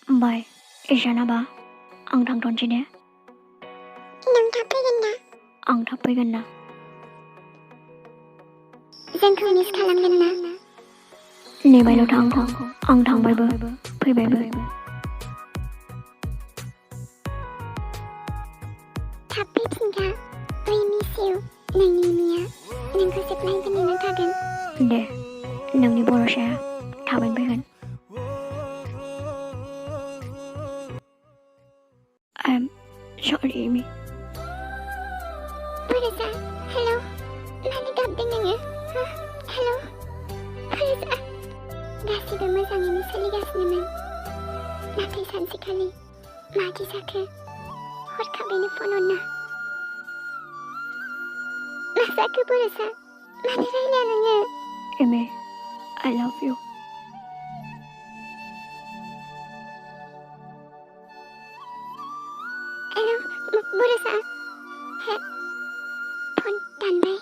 ओमफ्राय इसानाबा आं थांथ'नोसै ने? नों थाब फैगोन ना? आं थाब फैगोन ना? जोंखौ मिस खालामगोन ना? नेबायल' था आंखौ। आं थांबायबो फैबायबो। थाब फैफिनखा। We miss you. नोंनि इमिया नोंखौ जेब्लायबो नेना थागोन। दे नोंनि बर'साया थाबैनो फैगोन। I'm sorry, Amy. Borosa, hello. मानो गाबदों नोङो? हेलौ बर'सा। गासिबो मोजाङैनो सोलिगासिनोमोन। नाथाय सानसेखालि मादि जाखो? हरखाबैनो फन हरना। मा जाखो बर'सा? मानो रायलाया नोङो? Amy, I love you. Hello बर'सा। फन दानबाय।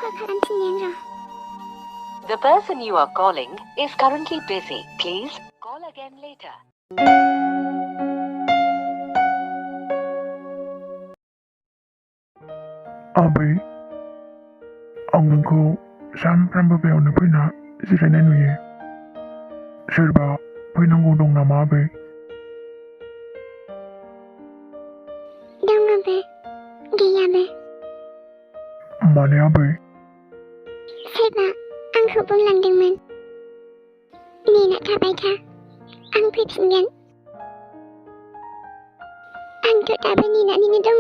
कल खालामफिननि आं र'। The person you are calling is currently busy. Please call again later. आबै आं नोंखौ सानफ्रामबो बेयावनो फैना जिरायनाय नुयो। सोरबा फैनांगौ दं नामा आबै? दङबो गैयाबो। मानो आबै? सोरबा आंखौ बुंलांदोंमोन नेना थाबाय था आं फैफिनगोन। आंथ' दाबो नेनानैनो दङ।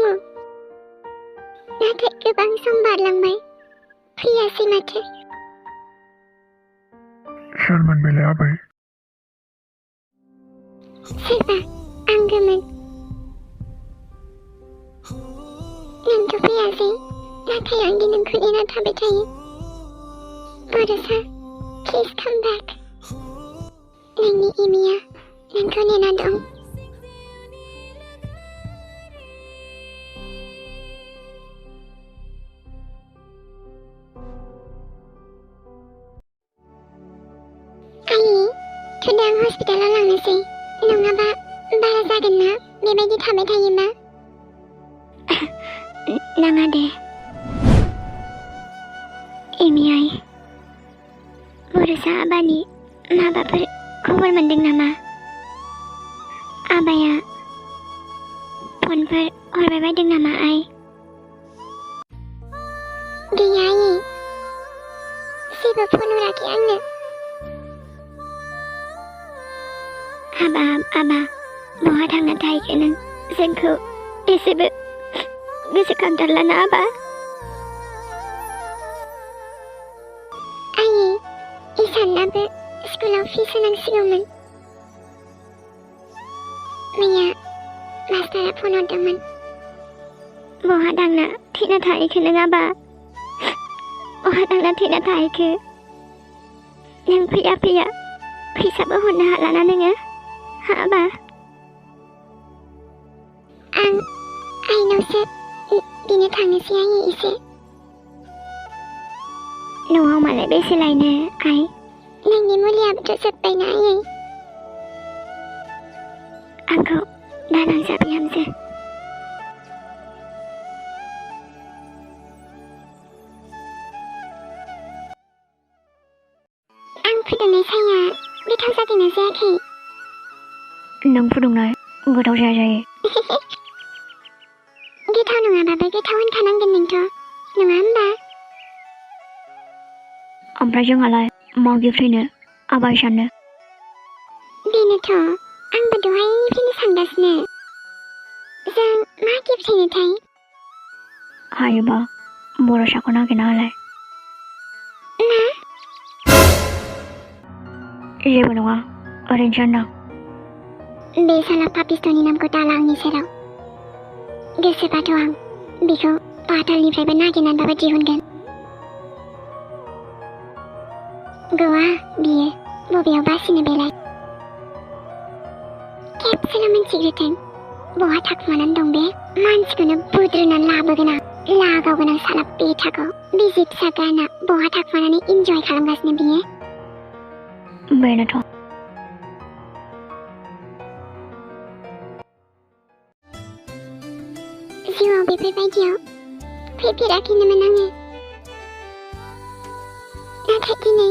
नाथाय गोबां सम बारलांबाय फैयासै माथो। सोरमोन बेलाय आबै? सोरबा आंगोमोन। नोंथ' फैयासै नाथाय आं दि नोंखौ नेना थाबाय थायो। बर'सा प्लिज काम बेक। नोंनि इमिया नोंखौ नेना दं। आइ थुदो आं हस्पिटालाव लांनोसै। नङाबा बारा जागोन ना बेबायदि थाबाय थायोबा। नाङा दे एमि आइ। बर'सा आबानि माबाफोर खबर मोनदों नामा? आबाया फनफोर हरबाय बायदों नामा आइ? गैया आइ जेबो फन हराखै आंनो। आबा बहा थांना थाहैखो नों? जोंखौ एसेबो गोसोखांथारला ना आबा? आइ इसानाबो स्कुलाव फिस होनांसिगौमोन। मैया मास्टारा फन हरदोंमोन। बहा थांना थैना थाहैखो नों आबा? बहा थांना थैना थाहैखो? नों फैया फैसाबो हरनो हालाना नोङो? आबा आं आइनावसो बिनो थांनोसै आइ एसे। न'आव मालाय बेसे लायनो आइ? नोंनि मुलियाबोथ' जोब्बायना आइ? आंखौ दानांजा बिहामजो। आं फुदुंनाय साया गोथाव जादोंना जायाखै? नों फुदुंनाय गोथाव जायो। गोथाव नङाबाबो गोथाव होनखानांगोन नोंथ' नङा होमबा? ओमफ्राय जोंहालाय मा गिफ्ट होनो आबा इसाननो? बेनोथ' आंबो दहायनिफ्रायनो सानगासिनो जों मा गिफ्ट होनोथाय? हायोबा बर'साखौ नागिरना होलाय। मा? जेबो नङा ओरैनोसो होनदां। बे साला पापिस्तनि नामखौ दाला आंनि सेराव। गोसोबाथ' आं बेखौ पातालनिफ्रायबो नागिरनानैबाबो दिहुनगोन। गवा बियो बबेयाव बासिनो बेलाय? खेबसेल' मिन्थिग्रोथों बहा थाखुमानानै दं बे मानसिखौनो बुद्रुनानै लाबोगोन आं। लागावगोन आं साला बेथाखौ। बिसि फिसा गारना बहा थाखुमानानै इन्जय खालामगासिनो बियो? बेनोथ' जिउआव बेफोरबायदियाव फैफेराखैनोमोन आङो। नाथाय दिनै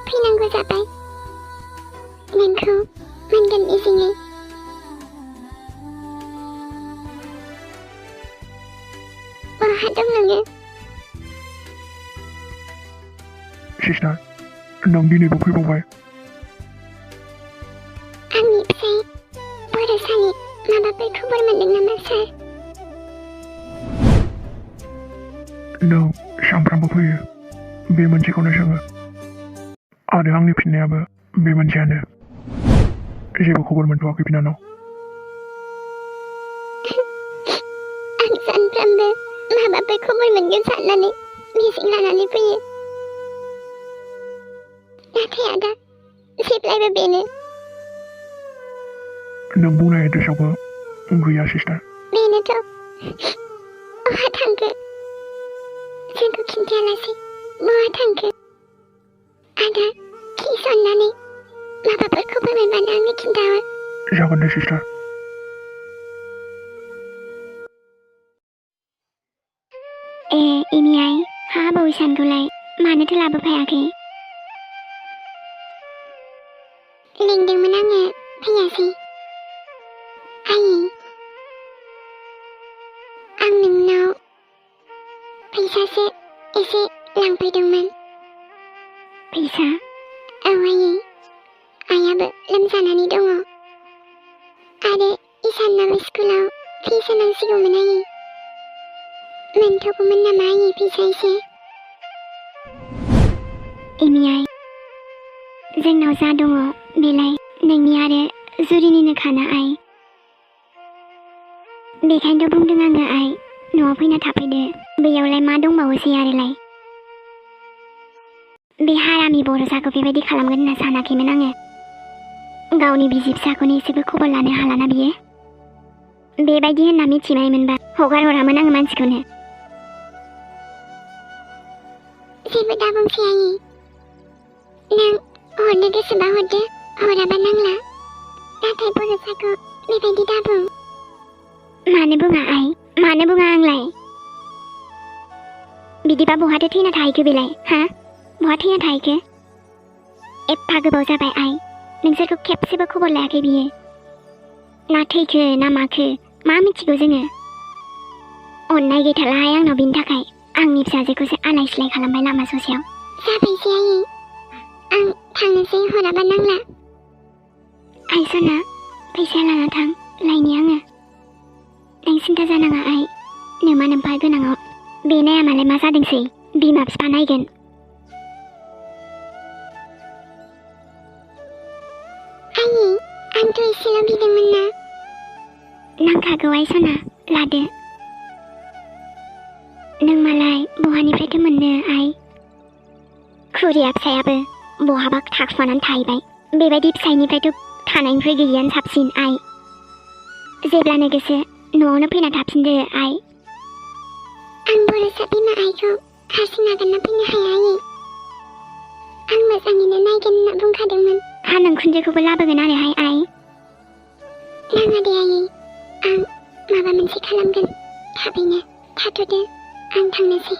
फैनांगौ जाबाय। नोंखौ मोनगोन मिजिङै। बहा दं नोङो? सिस्टार, नों दिनैबो फैबावबाय। आंनि फिसाय बर'सानि माबाफोर खबर मोनदों नामा सार? नों सानफ्रामबो फैयो, बे मोनसेखौनो सोङो। आरो आंनि फिननायाबो बे मोनसेयानो। जेबो खबर मोनथ'वाखै बिनानाव। आं सानफ्रामबो माबाफोर खबर मोनगोन साननानै मिजिं लानानै फैयो। नाथाय आदा जेब्लायबो बेनो। नों बुंनाय एड्रेसआवबो गैया सिस्टार। बेनोथ'। बहा थांखो? जोंखौ खिन्थायालासे बहा थांखो? आदा प्लिज अननानै माबाफोर खबर मोनबानो आंनो खिन्थाहर। जागोन दे सिस्टार। इमियाय हा बौसानखौलाय मानोथो लाबोफायाखै? लिंदोंमोन आङो, फैयासै। आयै, आं नोंनाव फैसासो एसे लांफैदोंमोन। फैसा? औ आयै, आइयाबो लोमजानानै दङ। आरो इसानाबो स्कुलाव फिस होनांसिगौमोन आयै। मोनथ'गौमोन नामा आयै फैसा एसे? इमियाय, जोंनाव जा दङ बेलाय नोंनि आरो जुरिनिनो खाना आइ। बेखायनोथ' बुंदों आङो आइ, न'आव फैना थाफैदो। बैयावलाय मा दंबावोसै आरोलाय। बे हारामि बर'साखौ बेबायदि खालामगोन होनना सानाखैमोन आङो। गावनि बिसि फिसाखौनो एसेबो खबर लानो हालाना बियो। बेबायदि होनना मिथिनायमोनबा हगार हरामोन आङो मानसिखौनो। जेबो दाबुंसै आयै। नों हरनो गोसोबा हरदो, हराबा नांला। नाथाय बर'साखौ बेबायदि दाबुं। मानो बुङा आइ? मानो बुङा आंलाय? बिदिबा बहाथो थैना थाहैखो बेलाय, हा? बहा थैना थाहैखो? एफा गोबाव जाबाय आइ, नोंसोरखौ खेबसेबो खबर लायाखै बियो। ना थैखो ना माखो मा मिथिगौ जोङो। अननाय गैथारलाहाय आंनाव बिनि थाखाय। आंनि फिसाजोखौसो आलाय सिलाय खालामबाय लामा ससेयाव। जाबायसै आयै, आं थांनोसै, हराबा नांला। आइ सना, फैसा लाना थां, लायनि आङो। नों सिन्था जानाङा आइ, नोमा नोम्फा गोनाङाव बे नाया मालाय मा जादोंसै, बिमा बिफा नायगोन। आयै, आंथ' एसेल' बिदोंमोन ना। नांखागौ आइ सना, लादो। नों मालाय बहानिफ्रायथो मोननो आइ? खुरिया फिसायाबो बहाबा थाखुमानानै थाहैबाय। बेबायदि फिसाइनिफ्रायथ' थानायनिफ्राय गैयैयानो साबसिन आइ। जेब्लानो गोसो न'आवनो फैना थाफिनदो आइ। आं बर'सा बिमा आइखौ हारसिं नागारना फैनो हाया आयै। आं मोजाङैनो नायगोन होनना बुंखादोंमोन। हा नोंखुनजोखौबो लाबोगोन आरोहाय आइ। नाङा दे आयै, आं माबा मोनसे खालामगोन। थाबैनो थाथ'दो, आं थांनोसै।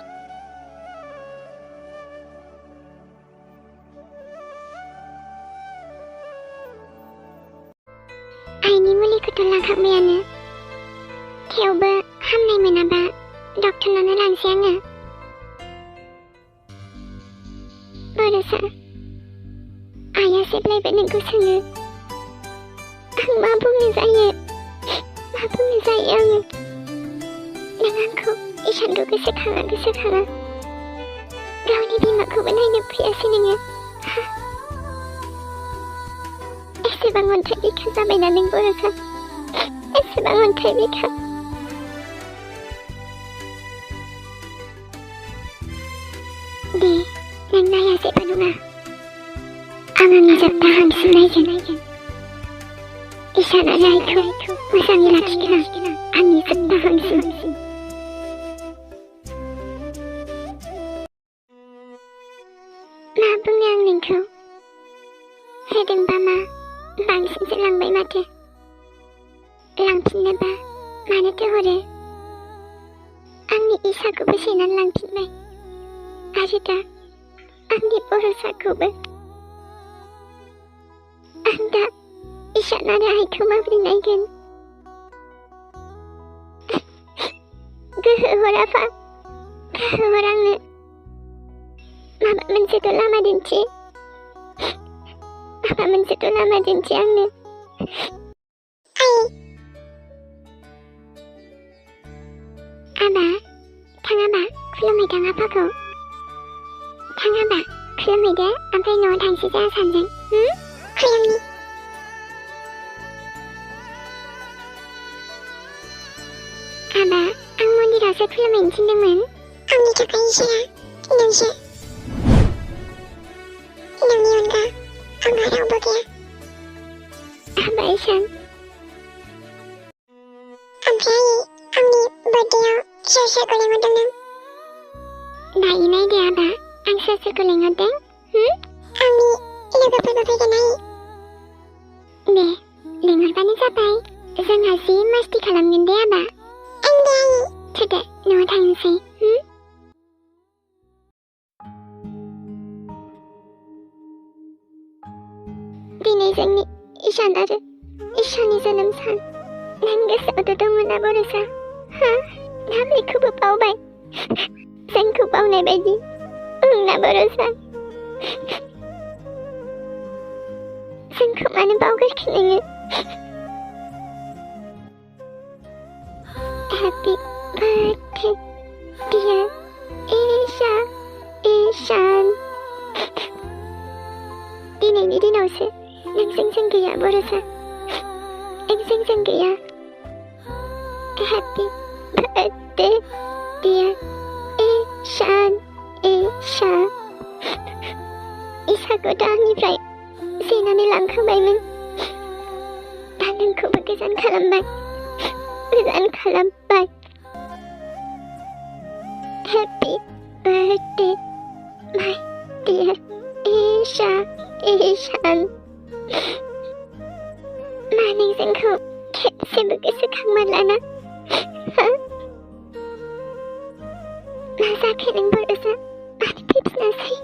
आइनि मुलिखौथ' लाखांबायानो। थेवबो हामनाय मोनाबा डक्टरनावनो लांसै आङो। बर'सा, आइया जेब्लायबो नोंखौ सोङो। आं मा बुंनो जायो आङो। नों आंखौ इसानखौ गोसोखाङा। गावनि बिमाखौबो नायनो फैयासै नोङो। एसेबां अन्थाइ बिखा जाबायना नों बर'सा, एसेबां अन्थाइ बिखा। दे, नों नाया जेबो नङा। आं आंनि जोबथा हांसिम नायगोन। इसानानो आइखौ मोजाङै लाखिगोन आं, आंनि जोबथा हांसिम। मा बुंनो आं नोंखौ? होदोंबा मा, बांसिनसो लांबाय माथो। लांफिननोबा मानोथो हरो? आंनि इसाखौबो सेनानै लांफिनबाय आरो दा आंनि बरसाखौबो आं दा इसान आरो आइखौ माबोरै नायगोन गोहो हर आफा गोहो हर आंनो माबा मोनसेथ' लामा दिन्थि माबा मोनसेथ' लामा दिन्थि आंनो आबा थाङाबा खुलुमहैथां आफाखौ थाङाबा खुलुमहैदो ओमफ्राय न'आव थांसै जोंहा सानैजों खुलुमनि आबा आं मन्दिरावसो खुलुमहैनो थिनदोंमोन आंनि थाखाय इसोरा नोंसो नोंनि अनगा आंहा रावबो गैया आबा इसान ओमफ्राय आंनि बार्थडेआव सोर सोरखौ लेंहरदों नों दायो नायदो आबा आं सोर सोरखौ लेंहरदों आंनि लोगोफोरबो फैगोन आइ दे लेंहरबानो जाबाय जोंहा जि मस्ती खालामगोन दे आबा ओं दे आइ थोदो न'आव थांनोसै दिनै जोंनि इसान आरो इसोरनि जोनोम सान नों गोसोआवथ' दंमोन ना बरसा ना बेखौबो बावबाय जोंखौ बावनाय बायदि ना बरसा जोंखौ मानो बावगारखो नोङो Happy birthday dear इसान दिनैनि दिनावसो नोंजों जों गैया बरसा नोंजों जों गैया Happy birthday dear इसान इसाखौ दा आंनिफ्राय सेनानै लांखांबायमोन दा नोंखौबो गोजान खालामबाय Happy birthday my dear इसान मा नों जोंखौ खेबसेबो गोसोखांमारलाना मा जाखो नों बरसा मानो फैफिनासै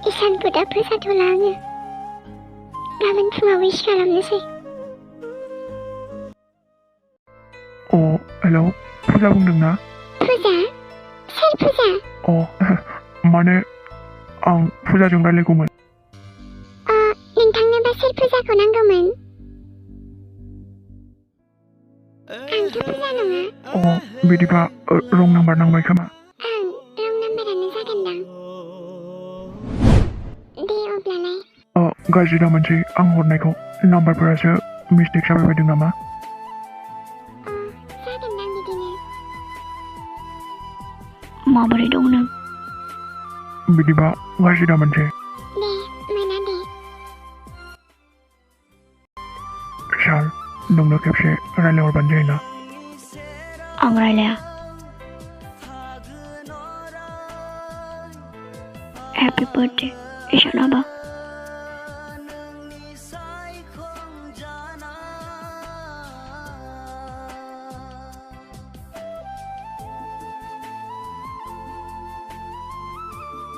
इसानखौ दा फोसाथ'ला आङो गाबोन फुङाव विश खालामनोसै हेलौ फुजा बुंदोंना फुजा सोर फुजा माने आं फुजाजों रायलायगौमोन नोंथांनोबा सोर फुजाखौ नांगौमोन आंथ' फुजा नङा बिदिबा रं नाम्बार नांबाय खोमा रं नाम्बारानो जागोनदां दे अब्लालाय गाज्रि दा मोनसै आं हरनायखौ नाम्बारफोरासो मिस्टेक जाबाय बायदों नामा जागोनदां बिदिनो माबोरै दं नों बिदिबा गाज्रि दा मोनसै दे मोना दे सार नोंनो खेबसे रायलायहरबानो जायोना आं रायलाया हेपि बार्थडे इसान आबा